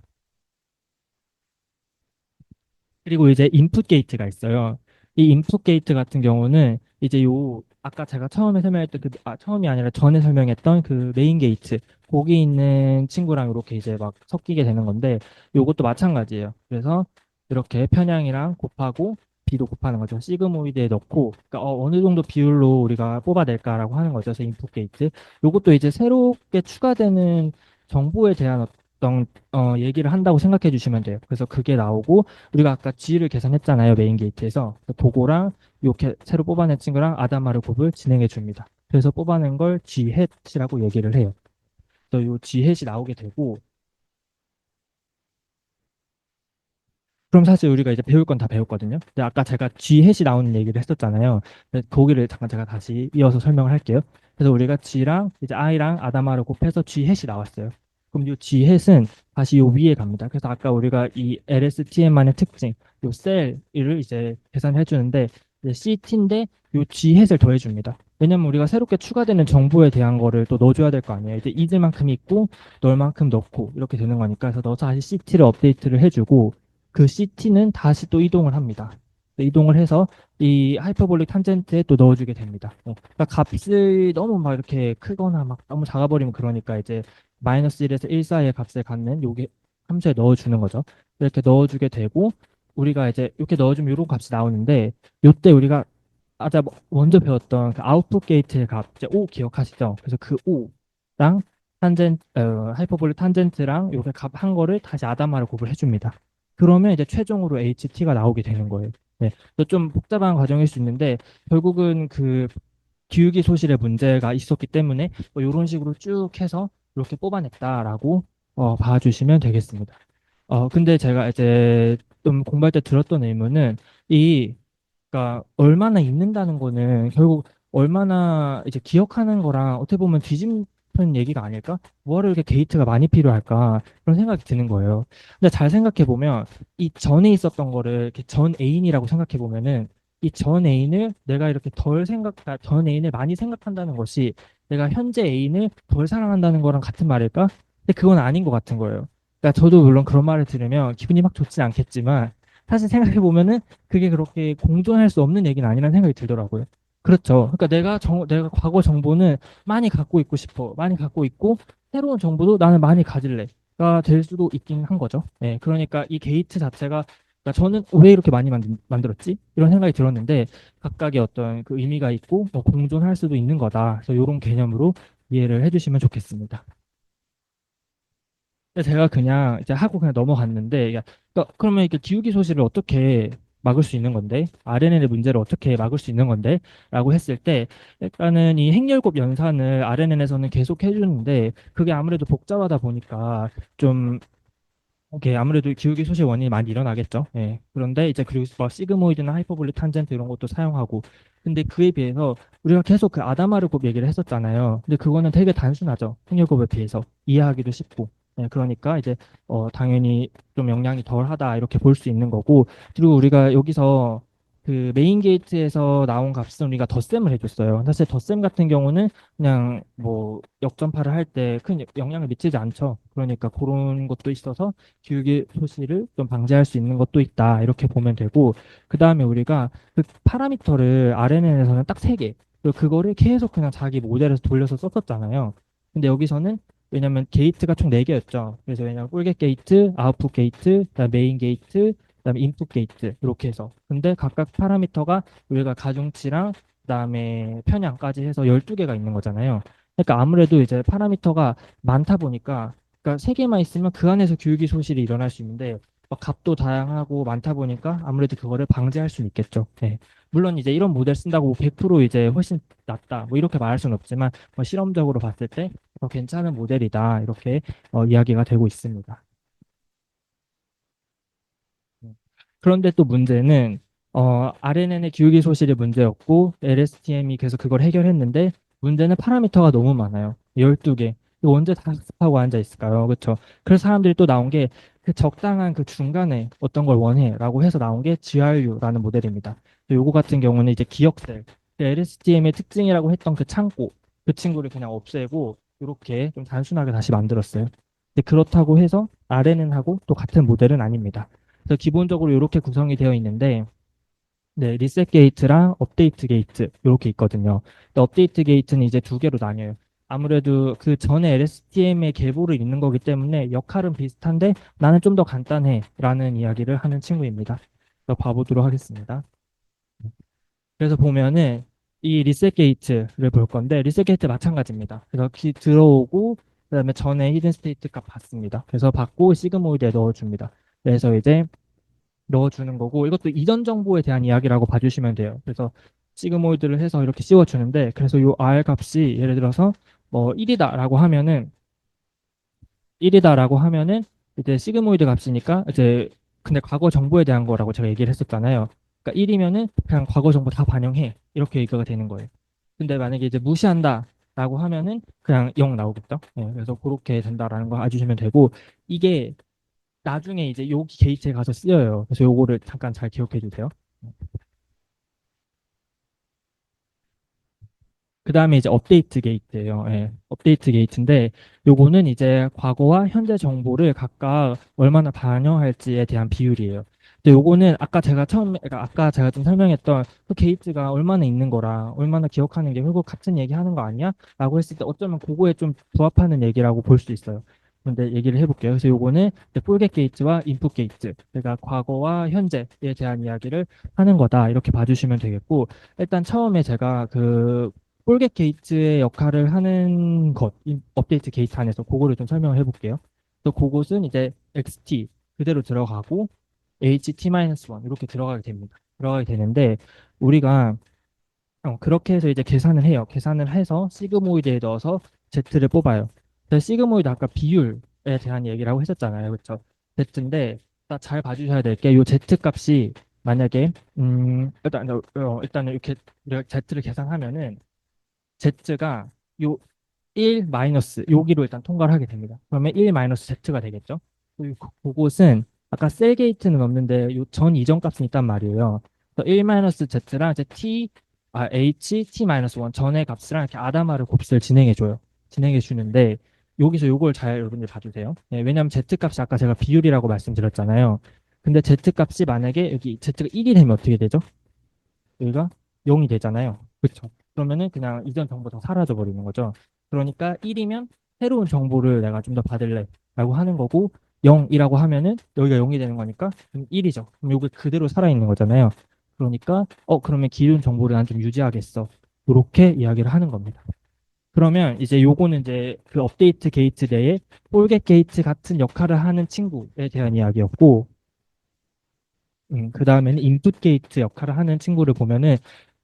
그리고 이제 인풋 게이트가 있어요. 이 인풋 게이트 같은 경우는 이제 요 아까 제가 처음에 설명했던 처음이 아니라 전에 설명했던 그 메인 게이트 거기 있는 친구랑 이렇게 이제 막 섞이게 되는 건데 요것도 마찬가지예요. 그래서 이렇게 편향이랑 곱하고 비도 곱하는 거죠. 시그모이드에 넣고 그러니까 어느 정도 비율로 우리가 뽑아낼까라고 하는 거죠. 그래서 인풋 게이트. 요것도 이제 새롭게 추가되는 정보에 대한 어떤 얘기를 한다고 생각해 주시면 돼요. 그래서 그게 나오고 우리가 아까 G를 계산했잖아요. 메인 게이트에서. 도고랑 이렇게 새로 뽑아낸 친구랑 아다마르 곱을 진행해 줍니다. 그래서 뽑아낸 걸 G 햇이라고 얘기를 해요. 그래서 이 G 햇이 나오게 되고 그럼 사실 우리가 이제 배울 건 다 배웠거든요. 근데 아까 제가 G 햇이 나오는 얘기를 했었잖아요. 그래서 거기를 잠깐 제가 다시 이어서 설명을 할게요. 그래서 우리가 G랑 이제 I랑 아다마르 곱해서 G 햇이 나왔어요. 그럼 이 G햇은 다시 요 위에 갑니다. 그래서 아까 우리가 이 LSTM만의 특징, 요 셀을 이제 계산해 주는데 CT인데 요 G햇을 더해 줍니다. 왜냐면 우리가 새롭게 추가되는 정보에 대한 거를 또 넣어줘야 될 거 아니에요. 이제 잊을 만큼 있고 넣을 만큼 넣고 이렇게 되는 거니까 그래서 넣어서 다시 CT를 업데이트를 해주고 그 CT는 다시 또 이동을 합니다. 이동을 해서 이 하이퍼볼릭 탄젠트에 또 넣어주게 됩니다. 그러니까 값을 너무 막 이렇게 크거나 막 너무 작아버리면 그러니까 이제 마이너스 1에서 1 사이의 값을 갖는 요게 함수에 넣어주는 거죠. 이렇게 넣어주게 되고 우리가 이제 이렇게 넣어주면 이런 값이 나오는데 요때 우리가 아까 먼저 배웠던 그 아웃풋 게이트의 값, 이제 O 기억하시죠? 그래서 그 O랑 하이퍼볼릭 탄젠트랑 이렇게 값 한 거를 다시 아담하를 곱을 해줍니다. 그러면 이제 최종으로 HT가 나오게 되는 거예요. 네. 그래서 좀 복잡한 과정일 수 있는데 결국은 그 기울기 소실의 문제가 있었기 때문에 뭐 이런 식으로 쭉 해서 이렇게 뽑아냈다라고 봐주시면 되겠습니다. 근데 제가 이제 좀 공부할 때 들었던 의문은 이 그러니까 얼마나 잊는다는 거는 결국 얼마나 이제 기억하는 거랑 어떻게 보면 뒤집는 얘기가 아닐까? 뭐하러 이렇게 게이트가 많이 필요할까? 그런 생각이 드는 거예요. 근데 잘 생각해 보면 이 전에 있었던 거를 이렇게 전 애인이라고 생각해 보면은 이 전 애인을 내가 이렇게 그러니까 전 애인을 많이 생각한다는 것이 내가 현재 애인을 덜 사랑한다는 거랑 같은 말일까? 근데 그건 아닌 것 같은 거예요. 그러니까 저도 물론 그런 말을 들으면 기분이 막 좋진 않겠지만 사실 생각해 보면은 그게 그렇게 공존할 수 없는 얘기는 아니라는 생각이 들더라고요. 그렇죠. 그러니까 내가 과거 정보는 많이 갖고 있고 싶어. 많이 갖고 있고 새로운 정보도 나는 많이 가질래가 될 수도 있긴 한 거죠. 네, 그러니까 이 게이트 자체가 그러니까 저는 왜 이렇게 많이 만들었지? 이런 생각이 들었는데 각각의 어떤 그 의미가 있고 뭐 공존할 수도 있는 거다. 그래서 이런 개념으로 이해를 해주시면 좋겠습니다. 근데 제가 그냥 이제 하고 그냥 넘어갔는데, 그러면 이게 기울기 소실을 어떻게 막을 수 있는 건데, RNN의 문제를 어떻게 막을 수 있는 건데, 라고 했을 때, 일단은 이 행렬곱 연산을 RNN에서는 계속 해주는데, 그게 아무래도 복잡하다 보니까 좀 오케이. 아무래도 기울기 소실 원인이 많이 일어나겠죠. 예. 그런데 이제 그리고 뭐 시그모이드나 하이퍼볼릭 탄젠트 이런 것도 사용하고. 근데 그에 비해서 우리가 계속 그 아다마르 곱 얘기를 했었잖아요. 근데 그거는 되게 단순하죠. 행렬곱에 비해서 이해하기도 쉽고. 예, 그러니까 이제 당연히 좀 영향이 덜하다 이렇게 볼 수 있는 거고. 그리고 우리가 여기서 그 메인 게이트에서 나온 값은 우리가 덧셈을 해줬어요. 사실 덧셈 같은 경우는 그냥 뭐 역전파를 할 때 큰 영향을 미치지 않죠. 그러니까 그런 것도 있어서 기울기 소실을 좀 방지할 수 있는 것도 있다. 이렇게 보면 되고, 그 다음에 우리가 그 파라미터를 RNN에서는 딱 세 개. 그리고 그거를 계속 그냥 자기 모델에서 돌려서 썼었잖아요. 근데 여기서는 왜냐면 게이트가 총 네개였죠. 그래서 왜냐면 꿀겟 게이트, 아웃풋 게이트, 그다음 메인 게이트, 그다음에 인풋 게이트 이렇게 해서. 근데 각각 파라미터가 우리가 가중치랑 그다음에 편향까지 해서 12개가 있는 거잖아요. 그러니까 아무래도 이제 파라미터가 많다 보니까 그러니까 세 개만 있으면 그 안에서 기울기 소실이 일어날 수 있는데 막 값도 다양하고 많다 보니까 아무래도 그거를 방지할 수는 있겠죠. 네. 물론 이제 이런 모델 쓴다고 100% 이제 훨씬 낫다 뭐 이렇게 말할 수는 없지만 뭐 실험적으로 봤을 때 더 괜찮은 모델이다 이렇게 이야기가 되고 있습니다. 음. 그런데 또 문제는 RNN의 기울기 소실이 문제였고 LSTM이 계속 그걸 해결했는데 문제는 파라미터가 너무 많아요. 12개. 이거 언제 다 학습하고 앉아 있을까요? 그렇죠? 그래서 사람들이 또 나온 게 그 적당한 그 중간에 어떤 걸 원해라고 해서 나온 게 GRU라는 모델입니다. 요거 같은 경우는 이제 기억셀, LSTM의 특징이라고 했던 그 창고, 그 친구를 그냥 없애고 이렇게 좀 단순하게 다시 만들었어요. 근데 그렇다고 해서 RNN하고 또 같은 모델은 아닙니다. 그래서 기본적으로 이렇게 구성이 되어 있는데, 네, 리셋 게이트랑 업데이트 게이트 이렇게 있거든요. 근데 업데이트 게이트는 이제 두 개로 나뉘어요. 아무래도 그 전에 LSTM의 계보를 읽는 거기 때문에 역할은 비슷한데 나는 좀 더 간단해라는 이야기를 하는 친구입니다. 그래서 봐보도록 하겠습니다. 그래서 보면은 이 리셋 게이트를 볼 건데 리셋 게이트 마찬가지입니다. 그래서 들어오고 그다음에 전에 히든 스테이트 값 받습니다. 그래서 받고 시그모이드에 넣어줍니다. 그래서 이제 넣어주는 거고 이것도 이전 정보에 대한 이야기라고 봐주시면 돼요. 그래서 시그모이드를 해서 이렇게 씌워주는데 그래서 요 R 값이 예를 들어서 뭐 1이다라고 하면은 1이다라고 하면은 이제 시그모이드 값이니까 이제 근데 과거 정보에 대한 거라고 제가 얘기를 했었잖아요. 그러니까 1이면은 그냥 과거 정보 다 반영해 이렇게 얘기가 되는 거예요. 근데 만약에 이제 무시한다. 라고 하면은 그냥 0 나오겠죠. 예, 그래서 그렇게 된다라는 거 알아주시면 되고 이게 나중에 이제 여기 게이트에 가서 쓰여요. 그래서 요거를 잠깐 잘 기억해 주세요. 그 다음에 이제 업데이트 게이트예요. 예, 업데이트 게이트인데 요거는 이제 과거와 현재 정보를 각각 얼마나 반영할지에 대한 비율이에요. 근데 요거는 아까 제가 처음에 그러니까 아까 제가 좀 설명했던 그 게이트가 얼마나 있는 거랑 얼마나 기억하는 게 결국 같은 얘기 하는 거 아니야? 라고 했을 때 어쩌면 그거에 좀 부합하는 얘기라고 볼 수 있어요. 근데 얘기를 해볼게요. 그래서 요거는 이제 폴겟 게이트와 인풋 게이트, 그러니까 과거와 현재에 대한 이야기를 하는 거다. 이렇게 봐주시면 되겠고, 일단 처음에 제가 그 톨겟 게이트의 역할을 하는 것, 이 업데이트 게이트 안에서 그거를 좀 설명을 해볼게요. 또 그곳은 이제 XT 그대로 들어가고 HT-1 이렇게 들어가게 됩니다. 들어가게 되는데 우리가 그렇게 해서 이제 계산을 해요. 계산을 해서 시그모이드에 넣어서 Z를 뽑아요. 그래서 시그모이드 아까 비율에 대한 얘기라고 했었잖아요. 그렇죠? Z인데 딱 잘 봐주셔야 될 게 이 Z 값이 만약에 일단은 이렇게 Z를 계산하면은 Z가 요 1 마이너스 여기로 일단 통과를 하게 됩니다. 그러면 1 마이너스 Z가 되겠죠. 그리고 그곳은 아까 셀 게이트는 없는데 요 전 이전 값은 있단 말이에요. 그래서 1 마이너스 Z랑 이제 H T 마이너스 1 전의 값이랑 이렇게 아다마를 곱슬 진행해 줘요. 진행해 주는데 여기서 요걸 잘 여러분들 봐주세요. 네, 왜냐하면 Z 값이 아까 제가 비율이라고 말씀드렸잖아요. 근데 Z 값이 만약에 여기 Z가 1이 되면 어떻게 되죠? 여기가 0이 되잖아요. 그렇죠. 그러면은 그냥 이전 정보 다 사라져 버리는 거죠. 그러니까 1이면 새로운 정보를 내가 좀 더 받을래 라고 하는 거고 0이라고 하면은 여기가 0이 되는 거니까 그럼 1이죠. 그럼 요게 그대로 살아있는 거잖아요. 그러니까 그러면 기존 정보를 난 좀 유지하겠어. 이렇게 이야기를 하는 겁니다. 그러면 이제 요거는 이제 그 업데이트 게이트 내에 폴겟 게이트 같은 역할을 하는 친구에 대한 이야기였고 그 다음에는 인풋 게이트 역할을 하는 친구를 보면은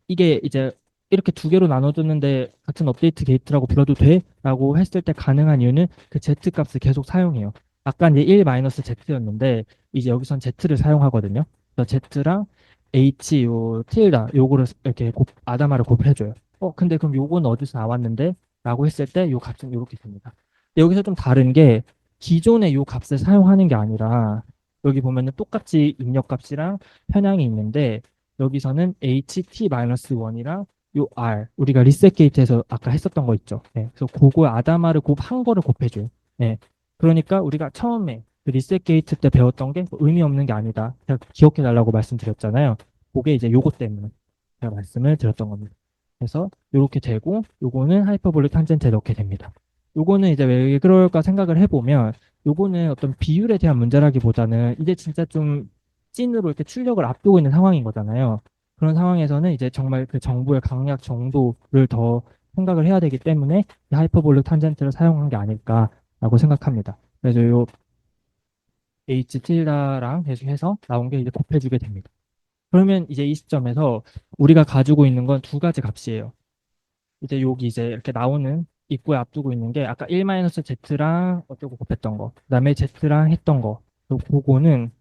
이게 이제 이렇게 두 개로 나눠두는데 같은 업데이트 게이트라고 불러도 돼? 라고 했을 때 가능한 이유는 그 Z 값을 계속 사용해요. 아까 이제 1-Z였는데 이제 여기선 Z를 사용하거든요. 그래서 Z랑 H 요 틸다 요거를 이렇게 아다마를 곱해줘요. 근데 그럼 요거는 어디서 나왔는데? 라고 했을 때 요 값은 이렇게 됩니다. 근데 여기서 좀 다른 게 기존의 요 값을 사용하는 게 아니라 여기 보면은 똑같이 입력값이랑 편향이 있는데 여기서는 HT-1이랑 요 R 우리가 리셋 게이트에서 아까 했었던 거 있죠. 네, 그래서 그거 아다마를 곱한 거를 곱해줘요. 네, 그러니까 우리가 처음에 그 리셋 게이트 때 배웠던 게뭐 의미 없는 게 아니다. 제가 기억해 달라고 말씀드렸잖아요. 그게 이제 요거 때문에 제가 말씀을 드렸던 겁니다. 그래서 요렇게 되고 요거는 하이퍼볼릭 탄젠트에 넣게 됩니다. 요거는 이제 왜 그럴까 생각을 해보면 요거는 어떤 비율에 대한 문제라기보다는 이제 진짜 좀 찐으로 이렇게 출력을 앞두고 있는 상황인 거잖아요. 그런 상황에서는 이제 정말 그 정보의 강약 정도를 더 생각을 해야 되기 때문에 이 하이퍼볼릭 탄젠트를 사용한 게 아닐까라고 생각합니다. 그래서 요 H 틸다랑 해서 나온 게 이제 곱해주게 됩니다. 그러면 이제 이 시점에서 우리가 가지고 있는 건 두 가지 값이에요. 이제 여기 이제 이렇게 나오는 입구에 앞두고 있는 게 아까 1-Z랑 어쩌고 곱했던 거, 그다음에 Z랑 했던 거. 그거는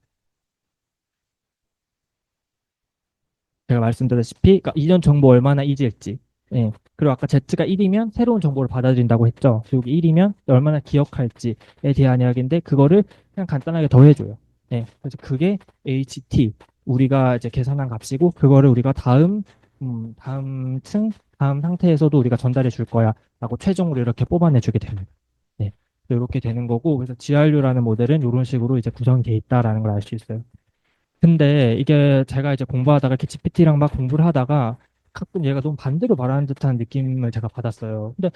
제가 말씀드렸다시피 그러니까 이전 정보 얼마나 잊을지. 예. 그리고 아까 Z가 1이면 새로운 정보를 받아들인다고 했죠. 여기 1이면 얼마나 기억할지에 대한 이야기인데 그거를 그냥 간단하게 더해줘요. 예. 그래서 그게 HT 우리가 이제 계산한 값이고 그거를 우리가 다음 상태에서도 우리가 전달해 줄 거야라고 최종으로 이렇게 뽑아내 주게 됩니다. 네. 이렇게 되는 거고 그래서 GRU라는 모델은 이런 식으로 이제 구성이 돼 있다라는 걸 알 수 있어요. 근데 이게 제가 이제 공부하다가 이렇게 GPT랑 막 공부를 하다가 가끔 얘가 너무 반대로 말하는 듯한 느낌을 제가 받았어요. 근데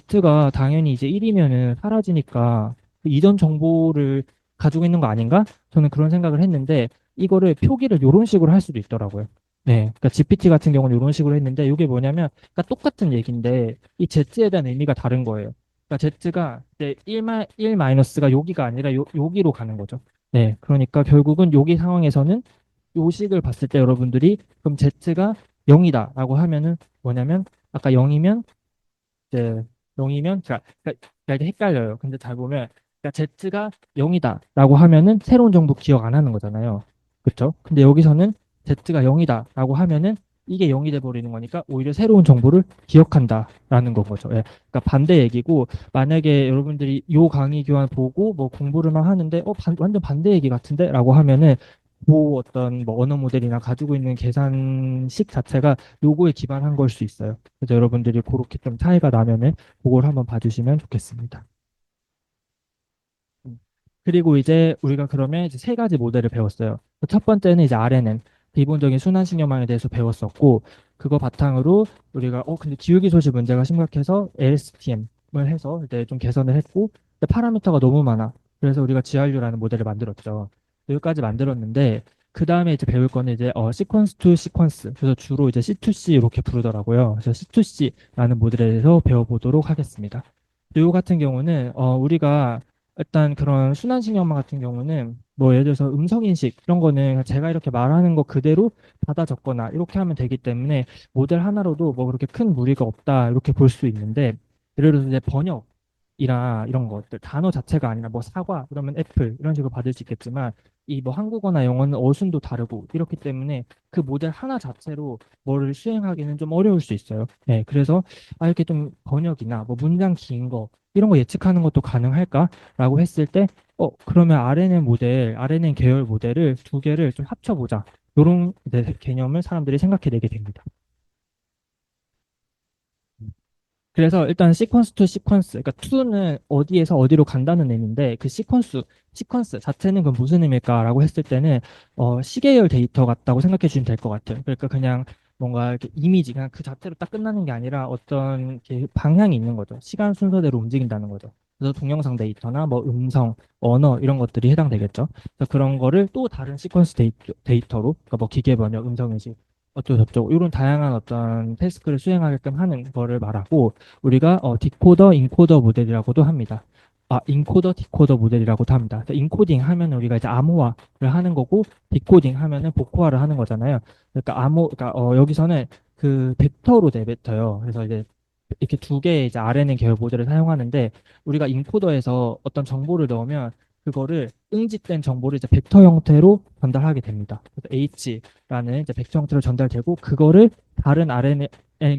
Z가 당연히 이제 1이면은 사라지니까 그 이전 정보를 가지고 있는 거 아닌가? 저는 그런 생각을 했는데 이거를 표기를 이런 식으로 할 수도 있더라고요. 네, 그러니까 GPT 같은 경우는 이런 식으로 했는데 이게 뭐냐면 그러니까 똑같은 얘기인데 이 Z에 대한 의미가 다른 거예요. 그러니까 Z가 이제 1 마이너스가 여기가 아니라 여기로 가는 거죠. 네, 그러니까 결국은 여기 상황에서는 요식을 봤을 때 여러분들이 그럼 Z가 0이다라고 하면은 뭐냐면 아까 0이면 이제 0이면 그러니까 이게 헷갈려요. 근데 잘 보면 그러니까 Z가 0이다라고 하면은 새로운 정보 기억 안 하는 거잖아요. 그렇죠? 근데 여기서는 Z가 0이다라고 하면은 이게 0이 돼 버리는 거니까 오히려 새로운 정보를 기억한다라는 건 거죠. 예. 그러니까 반대 얘기고 만약에 여러분들이 요 강의 교환 보고 뭐 공부를 막 하는데 완전 반대 얘기 같은데라고 하면은 그 어떤 뭐 언어 모델이나 가지고 있는 계산식 자체가 요거에 기반한 걸 수 있어요. 그래서 여러분들이 그렇게 좀 차이가 나면은 그걸 한번 봐주시면 좋겠습니다. 음. 그리고 이제 우리가 그러면 이제 세 가지 모델을 배웠어요. 첫 번째는 이제 RNN, 기본적인 순환신경망에 대해서 배웠었고, 그거 바탕으로 우리가 근데 기울기 소실 문제가 심각해서 LSTM을 해서 이제 좀 개선을 했고, 근데 파라미터가 너무 많아. 그래서 우리가 GRU라는 모델을 만들었죠. 여기까지 만들었는데, 그 다음에 이제 배울 거는 이제 시퀀스 투 시퀀스. 그래서 주로 이제 C2C 이렇게 부르더라고요. 그래서 C2C라는 모델에 대해서 배워보도록 하겠습니다. 요 같은 경우는 우리가 일단 그런 순환신경망 같은 경우는 뭐 예를 들어서 음성인식 이런 거는 제가 이렇게 말하는 거 그대로 받아 적거나 이렇게 하면 되기 때문에 모델 하나로도 뭐 그렇게 큰 무리가 없다 이렇게 볼 수 있는데 예를 들어서 이제 번역이나 이런 것들 단어 자체가 아니라 뭐 사과 그러면 애플 이런 식으로 받을 수 있겠지만 이 뭐 한국어나 영어는 어순도 다르고 이렇기 때문에 그 모델 하나 자체로 뭐를 수행하기는 좀 어려울 수 있어요. 네, 그래서 이렇게 좀 번역이나 뭐 문장 긴 거 이런 거 예측하는 것도 가능할까? 라고 했을 때, 그러면 RNN 계열 모델을 두 개를 좀 합쳐보자. 이런 개념을 사람들이 생각해내게 됩니다. 그래서 일단 시퀀스 투 시퀀스, 그러니까 투는 어디에서 어디로 간다는 의미인데 그 시퀀스 자체는 그 무슨 의미일까라고 했을 때는 시계열 데이터 같다고 생각해 주시면 될 것 같아요. 그러니까 그냥 뭔가 이렇게 이미지, 그냥 그 자체로 딱 끝나는 게 아니라 어떤 이렇게 방향이 있는 거죠. 시간 순서대로 움직인다는 거죠. 그래서 동영상 데이터나 뭐 음성, 언어 이런 것들이 해당되겠죠. 그래서 그런 거를 또 다른 시퀀스 데이터로, 그러니까 뭐 기계 번역, 음성 인식 어쩌고저쩌고 이런 다양한 어떤 태스크를 수행하게끔 하는 거를 말하고 우리가 디코더, 인코더 모델이라고도 합니다. 인코더, 디코더 모델이라고도 합니다. 그래서 인코딩 하면 우리가 이제 암호화를 하는 거고, 디코딩 하면은 복호화를 하는 거잖아요. 그러니까 그러니까 여기서는 그 벡터로 내뱉어요. 그래서 이제 이렇게 두 개의 이제 RNN 계열 모델을 사용하는데, 우리가 인코더에서 어떤 정보를 넣으면 그거를 응집된 정보를 이제 벡터 형태로 전달하게 됩니다. 그래서 H라는 이제 벡터 형태로 전달되고, 그거를 다른 RNN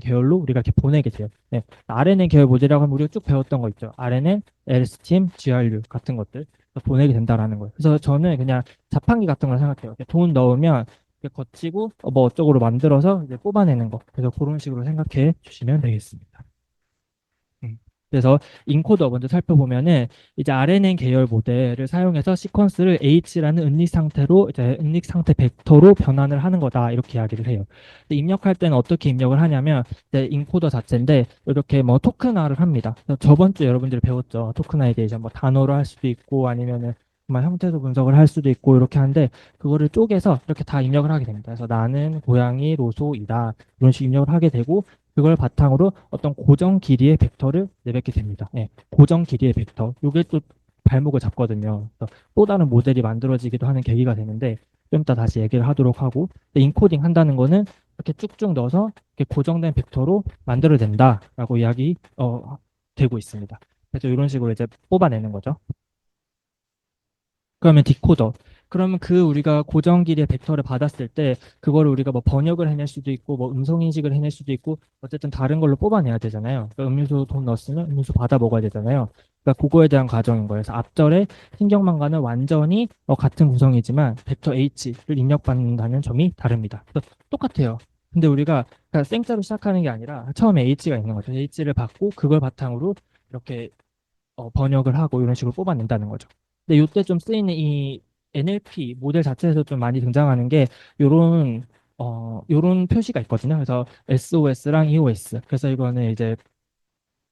계열로 우리가 이렇게 보내게 돼요. 네. RNN 계열 모델이라고 하면 우리가 쭉 배웠던 거 있죠. RNN, LSTM, GRU 같은 것들 보내게 된다라는 거예요. 그래서 저는 그냥 자판기 같은 걸 생각해요. 이렇게 돈 넣으면 이렇게 거치고 뭐 어쩌고로 만들어서 이제 뽑아내는 거. 그래서 그런 식으로 생각해 주시면 되겠습니다. 음. 그래서 인코더 먼저 살펴보면은 이제 RNN 계열 모델을 사용해서 시퀀스를 H라는 은닉 상태로 이제 은닉 상태 벡터로 변환을 하는 거다 이렇게 이야기를 해요. 근데 입력할 때는 어떻게 입력을 하냐면 이제 인코더 자체인데 이렇게 뭐 토큰화를 합니다. 그래서 저번 주 여러분들이 배웠죠. 토큰화이제이션 뭐 단어로 할 수도 있고 아니면은 정말 형태소 분석을 할 수도 있고 이렇게 하는데 그거를 쪼개서 이렇게 다 입력을 하게 됩니다. 그래서 나는 고양이 로소이다 이런 식으로 입력을 하게 되고 그걸 바탕으로 어떤 고정 길이의 벡터를 내뱉게 됩니다. 예, 고정 길이의 벡터. 이게 또 발목을 잡거든요. 그래서 또 다른 모델이 만들어지기도 하는 계기가 되는데 좀 이따 다시 얘기를 하도록 하고 인코딩 한다는 거는 이렇게 쭉쭉 넣어서 이렇게 고정된 벡터로 만들어낸다라고 이야기 되고 있습니다. 그래서 이런 식으로 이제 뽑아내는 거죠. 그러면 디코더. 그러면 그 우리가 고정 길이의 벡터를 받았을 때 그거를 우리가 뭐 번역을 해낼 수도 있고 뭐 음성 인식을 해낼 수도 있고 어쨌든 다른 걸로 뽑아내야 되잖아요. 그러니까 음료수 돈 넣었으면 음료수 받아 먹어야 되잖아요. 그러니까 그거에 대한 과정인 거예요. 그래서 앞절에 신경망과는 완전히 같은 구성이지만 벡터 H를 입력받는다는 점이 다릅니다. 그래서 똑같아요. 근데 우리가 그냥 생짜로 시작하는 게 아니라 처음에 H가 있는 거죠. H를 받고 그걸 바탕으로 이렇게 번역을 하고 이런 식으로 뽑아낸다는 거죠. 근데 이때 좀 쓰이는 이 NLP 모델 자체에서 좀 많이 등장하는 게 요런 요런 표시가 있거든요. 그래서 SOS랑 EOS. 그래서 이거는 이제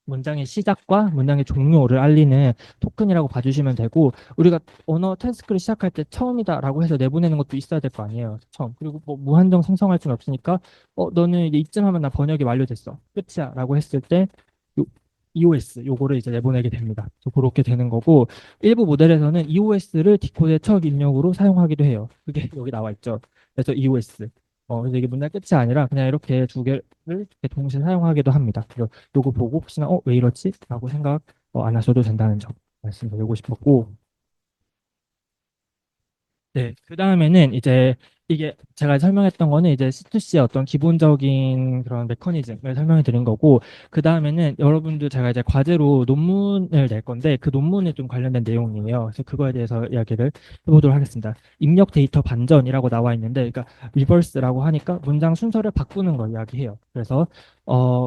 문장의 시작과 문장의 종료를 알리는 토큰이라고 봐주시면 되고 우리가 언어 태스크를 시작할 때 처음이다라고 해서 내보내는 것도 있어야 될 거 아니에요. 처음. 그리고 뭐 무한정 생성할 수는 없으니까 너는 이제 이쯤 하면 나 번역이 완료됐어. 끝이야라고 했을 때 요, EOS 요거를 이제 내보내게 됩니다. 그래서 그렇게 되는 거고 일부 모델에서는 EOS를 디코드의 첫 입력으로 사용하기도 해요. 그게 여기 나와 있죠. 그래서 EOS. 그래서 이게 문장 끝이 아니라 그냥 이렇게 두 개를 이렇게 동시에 사용하기도 합니다. 요거 보고 혹시나 왜 이렇지? 라고 생각, 안 하셔도 된다는 점 말씀드리고 싶었고, 네, 그 다음에는 이제 이게 제가 설명했던 거는 이제 C2C의 어떤 기본적인 그런 메커니즘을 설명해 드린 거고, 그 다음에는 여러분들 제가 이제 과제로 논문을 낼 건데, 그 논문에 좀 관련된 내용이에요. 그래서 그거에 대해서 이야기를 해보도록 하겠습니다. 입력 데이터 반전이라고 나와 있는데, 그러니까 리버스라고 하니까 문장 순서를 바꾸는 걸 이야기해요. 그래서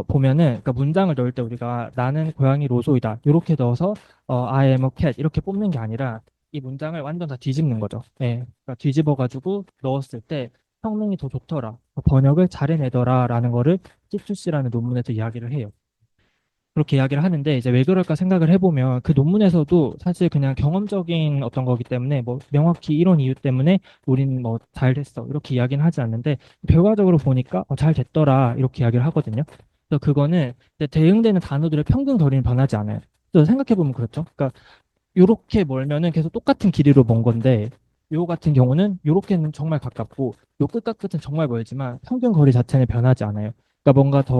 보면은 그러니까 문장을 넣을 때 우리가 나는 고양이 로소이다 이렇게 넣어서 I am a cat 이렇게 뽑는 게 아니라 이 문장을 완전 다 뒤집는 거죠. 예. 그러니까 뒤집어가지고 넣었을 때 성능이 더 좋더라, 번역을 잘 해내더라라는 거를 C2C라는 논문에서 이야기를 해요. 그렇게 이야기를 하는데 이제 왜 그럴까 생각을 해보면 그 논문에서도 사실 그냥 경험적인 어떤 거기 때문에 뭐 명확히 이런 이유 때문에 우린 뭐 잘 됐어 이렇게 이야기는 하지 않는데 결과적으로 보니까 잘 됐더라 이렇게 이야기를 하거든요. 그래서 그거는 이제 대응되는 단어들의 평균 거리는 변하지 않아요. 그래서 생각해보면 그렇죠. 그러니까 요렇게 멀면은 계속 똑같은 길이로 먼 건데 요 같은 경우는 요렇게는 정말 가깝고 요 끝과 끝은 정말 멀지만 평균 거리 자체는 변하지 않아요. 그러니까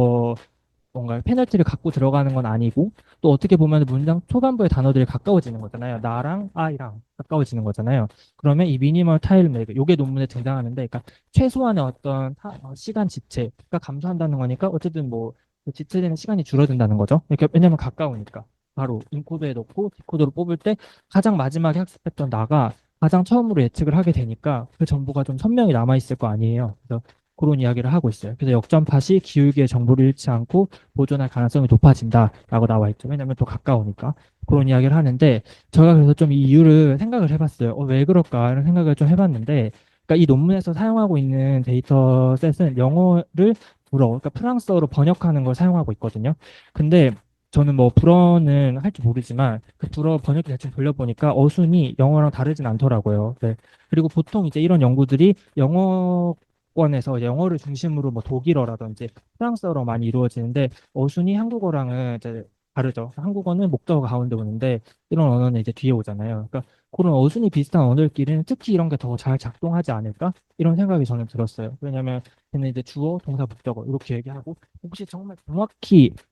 뭔가 페널티를 갖고 들어가는 건 아니고 또 어떻게 보면 문장 초반부의 단어들이 가까워지는 거잖아요. 나랑 아이랑 가까워지는 거잖아요. 그러면 이 미니멀 타일 매그 요게 논문에 등장하는데 그러니까 최소한의 어떤 시간 지체가 감소한다는 거니까 어쨌든 뭐그 지체되는 시간이 줄어든다는 거죠. 이렇게 왜냐면 가까우니까. 바로 인코드에 넣고 디코더로 뽑을 때 가장 마지막에 학습했던 나가 가장 처음으로 예측을 하게 되니까 그 정보가 좀 선명히 남아 있을 거 아니에요. 그래서 그런 이야기를 하고 있어요. 그래서 역전팟이 기울기의 정보를 잃지 않고 보존할 가능성이 높아진다라고 나와 있죠. 왜냐하면 또 가까우니까. 그런 이야기를 하는데 제가 그래서 좀 이 이유를 생각을 해봤어요. 왜 그럴까 이런 생각을 좀 해봤는데 그러니까 이 논문에서 사용하고 있는 데이터셋은 영어를 그러니까 프랑스어로 번역하는 걸 사용하고 있거든요. 근데 저는 뭐 불어는 할 줄 모르지만 그 불어 번역기 대충 돌려보니까 어순이 영어랑 다르진 않더라고요. 네. 그리고 보통 이제 이런 연구들이 영어권에서 이제 영어를 중심으로 뭐 독일어라든지 프랑스어로 많이 이루어지는데 어순이 한국어랑은 이제 다르죠. 한국어는 목적어가 가운데 오는데 이런 언어는 이제 뒤에 오잖아요. 그러니까 그런 어순이 비슷한 언어끼리는 특히 이런 게 더 잘 작동하지 않을까? 이런 생각이 저는 들었어요. 왜냐하면 걔는 이제 주어, 동사, 목적어 이렇게 얘기하고 혹시 정말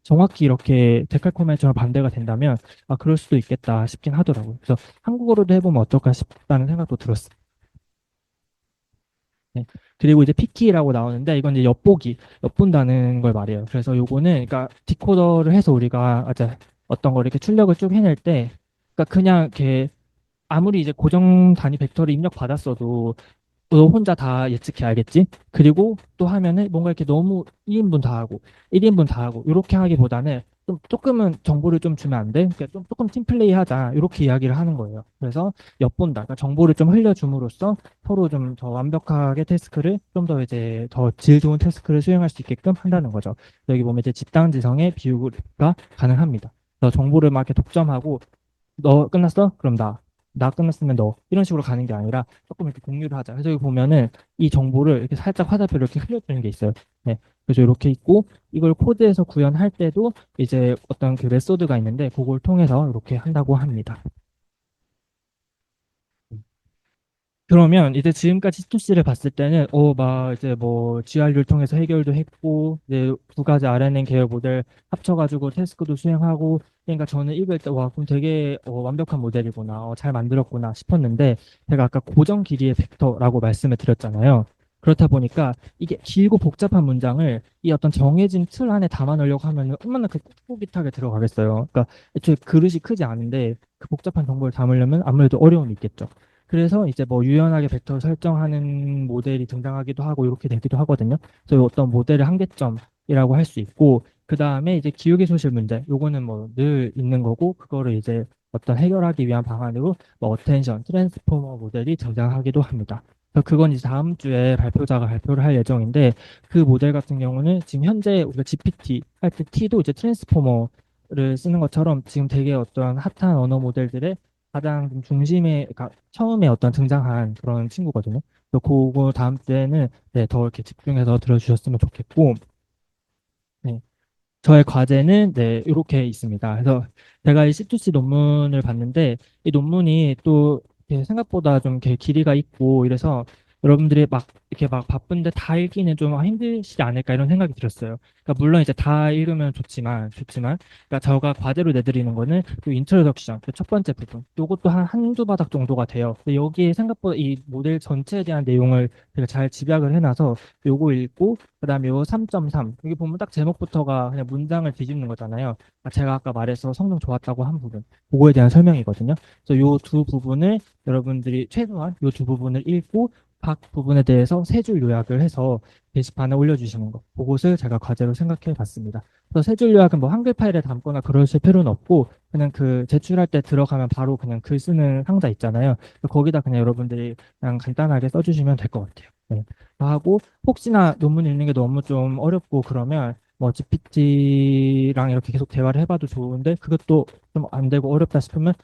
정확히 이렇게 데칼코마니처럼 반대가 된다면 그럴 수도 있겠다 싶긴 하더라고요. 그래서 한국어로도 해보면 어떨까 싶다는 생각도 들었어요. 네. 그리고 이제 피키라고 나오는데 이건 이제 엿본다는 걸 말해요. 그래서 요거는 그러니까 디코더를 해서 우리가 이제 어떤 걸 이렇게 출력을 쭉 해낼 때 그러니까 그냥 이렇게 아무리 이제 고정 단위 벡터를 입력 받았어도 너 혼자 다 예측해 알겠지? 그리고 또 하면은 뭔가 이렇게 너무 1인분 다 하고 1인분 다 하고 이렇게 하기보다는 좀 조금은 정보를 좀 주면 안 돼? 그러니까 좀 조금 팀플레이 하자 이렇게 이야기를 하는 거예요. 그래서 엿본다. 그러니까 정보를 좀 흘려줌으로써 서로 좀 더 완벽하게 태스크를 좀 더 이제 더 질 좋은 태스크를 수행할 수 있게끔 한다는 거죠. 여기 보면 이제 집단지성의 비유가 가능합니다. 그래서 정보를 막 이렇게 독점하고 너 끝났어? 그럼 나 끝났으면 너 이런 식으로 가는 게 아니라 조금 이렇게 공유를 하자. 그래서 여기 보면은 이 정보를 이렇게 살짝 화살표로 이렇게 흘려주는 게 있어요. 네. 그래서 이렇게 있고 이걸 코드에서 구현할 때도 이제 어떤 그 메소드가 있는데 그걸 통해서 이렇게 한다고 합니다. 그러면 이제 지금까지 C2C를 봤을 때는 막 이제 뭐 GRU를 통해서 해결도 했고 이제 두 가지 RNN 계열 모델 합쳐가지고 태스크도 수행하고 그러니까 저는 읽을 때 와 그럼 되게 완벽한 모델이구나 잘 만들었구나 싶었는데 제가 아까 고정 길이의 벡터라고 말씀을 드렸잖아요. 그렇다 보니까 이게 길고 복잡한 문장을 이 어떤 정해진 틀 안에 담아 넣으려고 하면 얼마나 그 꾹꾹이하게 들어가겠어요. 그러니까 애초에 그릇이 크지 않은데 그 복잡한 정보를 담으려면 아무래도 어려움이 있겠죠. 그래서 이제 뭐 유연하게 벡터 설정하는 모델이 등장하기도 하고 이렇게 되기도 하거든요. 그래서 어떤 모델의 한계점이라고 할 수 있고 그 다음에 이제 기울기 소실 문제 요거는 뭐 늘 있는 거고 그거를 이제 어떤 해결하기 위한 방안으로 뭐 어텐션 트랜스포머 모델이 등장하기도 합니다. 그래서 그건 이제 다음 주에 발표자가 발표를 할 예정인데 그 모델 같은 경우는 지금 현재 우리가 GPT 할 때 T도 이제 트랜스포머를 쓰는 것처럼 지금 되게 어떤 핫한 언어 모델들의 가장 좀 중심에, 그러니까 처음에 어떤 등장한 그런 친구거든요. 그래서 그거 다음 주에는 네, 더 이렇게 집중해서 들어주셨으면 좋겠고, 네, 저의 과제는 네, 이렇게 있습니다. 그래서 제가 이 C2C 논문을 봤는데 이 논문이 또 이렇게 생각보다 좀 이렇게 길이가 있고 이래서 여러분들이 막 이렇게 막 바쁜데 다 읽기는 좀 힘드시지 않을까 이런 생각이 들었어요. 그러니까 물론 이제 다 읽으면 좋지만, 그러니까 제가 과제로 내드리는 거는 그 인트로덕션, 그 첫 번째 부분. 요것도 한 한두 바닥 정도가 돼요. 근데 여기에 생각보다 이 모델 전체에 대한 내용을 제가 잘 집약을 해놔서 요거 읽고, 그다음에 요 3.3. 여기 보면 딱 제목부터가 그냥 문장을 뒤집는 거잖아요. 제가 아까 말해서 성능 좋았다고 한 부분. 그거에 대한 설명이거든요. 그래서 요 두 부분을 여러분들이 최소한 요 두 부분을 읽고 각 부분에 대해서 세 줄 요약을 해서 게시판에 올려주시는 거. 그것을 제가 과제로 생각해 봤습니다. 그래서 세 줄 요약은 뭐 한글 파일에 담거나 그러실 필요는 없고 그냥 그 제출할 때 들어가면 바로 그냥 글 쓰는 상자 있잖아요. 거기다 그냥 여러분들이 그냥 간단하게 써주시면 될 것 같아요. 네. 하고 혹시나 논문 읽는 게 너무 좀 어렵고 그러면 뭐 GPT랑 이렇게 계속 대화를 해봐도 좋은데 그것도 좀 안 되고 어렵다 싶으면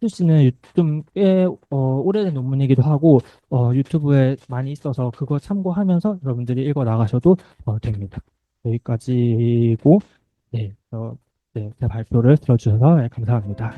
씨는 좀 꽤 오래된 논문이기도 하고 유튜브에 많이 있어서 그거 참고하면서 여러분들이 읽어 나가셔도 됩니다. 여기까지고 네, 네, 제 발표를 들어주셔서 네, 감사합니다.